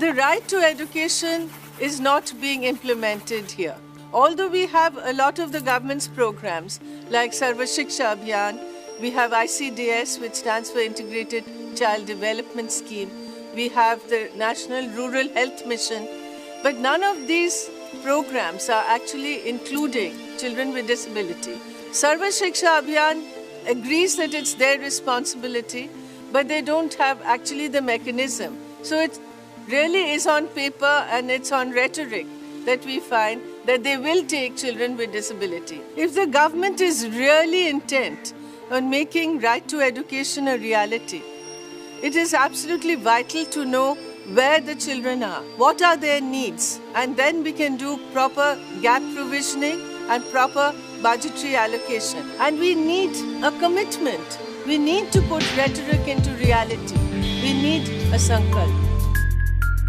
the right to education is not being implemented here. Although we have a lot of the government's programs like Sarva Shiksha Abhiyan, we have ICDS, which stands for Integrated Child Development Scheme, we have the National Rural Health Mission, but none of these programs are actually including children with disability. Sarva Shiksha Abhiyan agrees that it's their responsibility, but they don't have actually the mechanism. So it really is on paper and it's on rhetoric that we find that they will take children with disability. If the government is really intent on making right to education a reality, it is absolutely vital to know where the children are, what are their needs, and then we can do proper gap provisioning and proper budgetary allocation. And we need a commitment. We need to put rhetoric into reality. We need a Sankalp.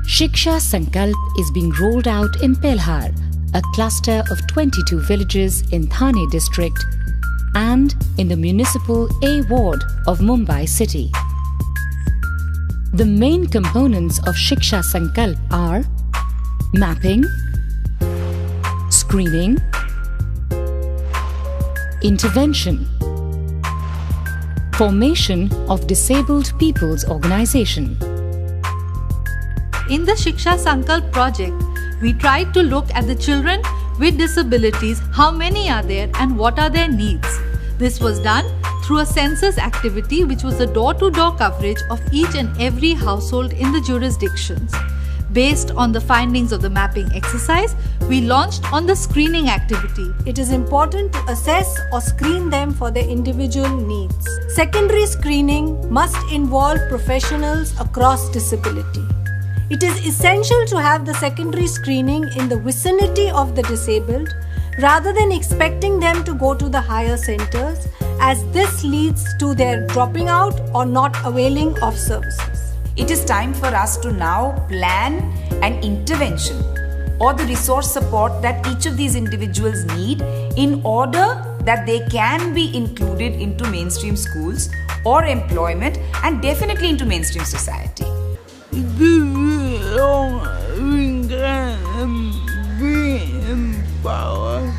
Shiksha Sankalp is being rolled out in Pelhar, a cluster of 22 villages in Thane district and in the municipal A ward of Mumbai city. The main components of Shiksha Sankalp are mapping, screening, intervention, formation of disabled people's organization. In the Shiksha Sankalp project, we tried to look at the children with disabilities, how many are there and what are their needs. This was done through a census activity which was a door-to-door coverage of each and every household in the jurisdictions. Based on the findings of the mapping exercise, we launched on the screening activity. It is important to assess or screen them for their individual needs. Secondary screening must involve professionals across disability. It is essential to have the secondary screening in the vicinity of the disabled rather than expecting them to go to the higher centers, as this leads to their dropping out or not availing of services. It is time for us to now plan an intervention or the resource support that each of these individuals need in order that they can be included into mainstream schools or employment and definitely into mainstream society. We can be empowered.